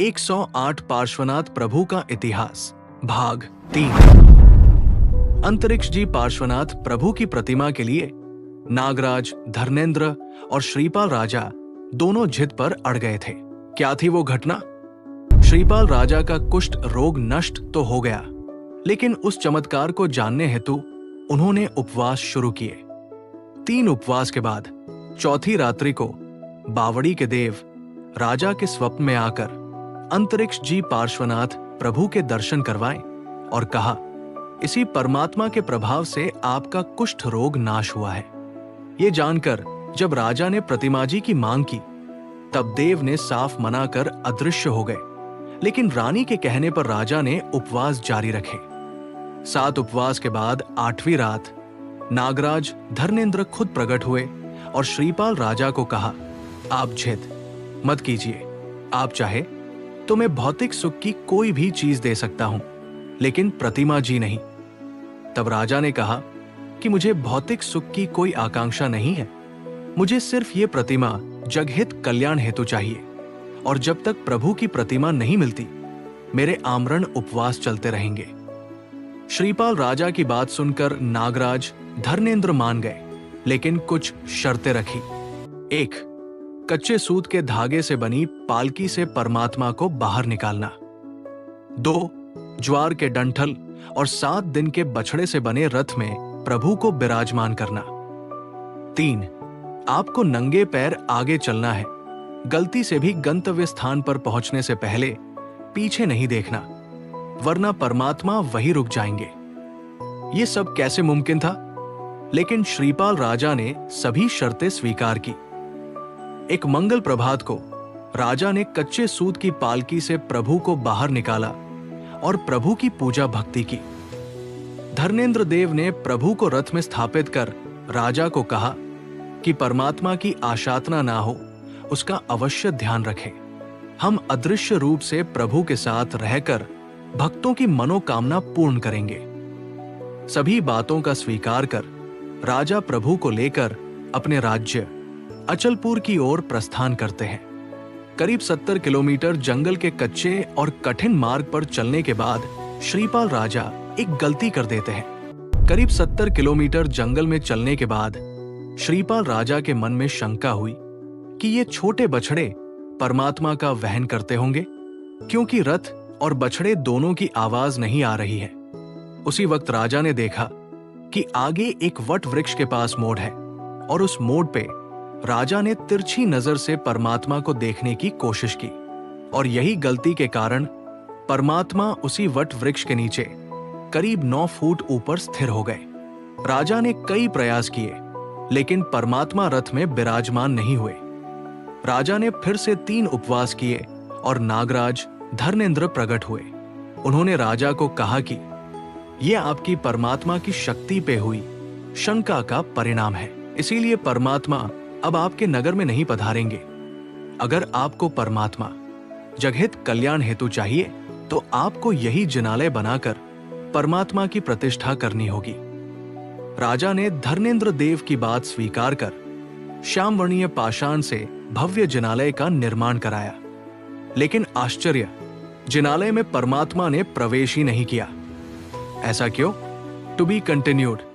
108 पार्श्वनाथ प्रभु का इतिहास भाग 3। अंतरिक्ष जी पार्श्वनाथ प्रभु की प्रतिमा के लिए नागराज, धर्मेंद्र और श्रीपाल राजा दोनों जिद पर अड़ गए थे। क्या थी वो घटना? श्रीपाल राजा का कुष्ठ रोग नष्ट तो हो गया, लेकिन उस चमत्कार को जानने हेतु उन्होंने उपवास शुरू किए। 3 उपवास के बाद चौथी रात्रि को बावड़ी के देव राजा के स्वप्न में आकर अंतरिक्ष जी पार्श्वनाथ प्रभु के दर्शन करवाए और कहा, इसी परमात्मा के प्रभाव से आपका कुष्ठ रोग नाश हुआ है। ये जानकर जब राजा ने प्रतिमा जी की मांग की, तब देव ने साफ मना कर अदृश्य हो गए, लेकिन रानी के कहने पर राजा ने उपवास जारी रखे। 7 उपवास के बाद 8वीं रात नागराज धर्मेंद्र खुद प्रकट हुए और श्रीपाल राजा को कहा, आप जिद मत कीजिए, आप चाहे तो मैं भौतिक सुख की कोई भी चीज दे सकता हूं, लेकिन प्रतिमा जी नहीं। तब राजा ने कहा कि मुझे भौतिक सुख की कोई आकांक्षा नहीं है, मुझे सिर्फ ये प्रतिमा जगहित कल्याण हेतु चाहिए, और जब तक प्रभु की प्रतिमा नहीं मिलती मेरे आमरण उपवास चलते रहेंगे। श्रीपाल राजा की बात सुनकर नागराज धर्मेंद्र मान गए, लेकिन कुछ शर्तें रखी। 1. कच्चे सूत के धागे से बनी पालकी से परमात्मा को बाहर निकालना। 2. ज्वार के डंठल और 7 दिन के बछड़े से बने रथ में प्रभु को विराजमान करना। 3. आपको नंगे पैर आगे चलना है, गलती से भी गंतव्य स्थान पर पहुंचने से पहले पीछे नहीं देखना, वरना परमात्मा वहीं रुक जाएंगे। ये सब कैसे मुमकिन था? लेकिन श्रीपाल राजा ने सभी शर्तें स्वीकार की। एक मंगल प्रभात को राजा ने कच्चे सूत की पालकी से प्रभु को बाहर निकाला और प्रभु की पूजा भक्ति की। धर्मेंद्र देव ने प्रभु को रथ में स्थापित कर राजा को कहा कि परमात्मा की आशातना ना हो, उसका अवश्य ध्यान रखें। हम अदृश्य रूप से प्रभु के साथ रहकर भक्तों की मनोकामना पूर्ण करेंगे। सभी बातों का स्वीकार कर राजा प्रभु को लेकर अपने राज्य अचलपुर की ओर प्रस्थान करते हैं। करीब 70 किलोमीटर जंगल के कच्चे और कठिन मार्ग पर चलने के बाद श्रीपाल राजा एक गलती कर देते हैं। करीब 70 किलोमीटर जंगल में चलने के बाद श्रीपाल राजा के मन में शंका हुई कि ये छोटे बछड़े परमात्मा का वहन करते होंगे, क्योंकि रथ और बछड़े दोनों की आवाज नहीं आ रही है। उसी वक्त राजा ने देखा कि आगे एक वट वृक्ष के पास मोड़ है, और उस मोड़ पे राजा ने तिरछी नजर से परमात्मा को देखने की कोशिश की, और यही गलती के कारण परमात्मा उसी वट वृक्ष के नीचे करीब 9 फुट ऊपर स्थिर हो गए। राजा ने कई प्रयास किए, लेकिन परमात्मा रथ में विराजमान नहीं हुए। राजा ने फिर से 3 उपवास किए और नागराज धर्मेंद्र प्रकट हुए। उन्होंने राजा को कहा कि यह आपकी परमात्मा की शक्ति पे हुई शंका का परिणाम है, इसीलिए परमात्मा अब आपके नगर में नहीं पधारेंगे। अगर आपको परमात्मा जगहित कल्याण हेतु चाहिए तो आपको यही जिनालय बनाकर परमात्मा की प्रतिष्ठा करनी होगी। राजा ने धर्मेंद्र देव की बात स्वीकार कर श्यामवर्णीय पाषाण से भव्य जिनालय का निर्माण कराया, लेकिन आश्चर्य, जिनालय में परमात्मा ने प्रवेश ही नहीं किया। ऐसा क्यों? To be continued.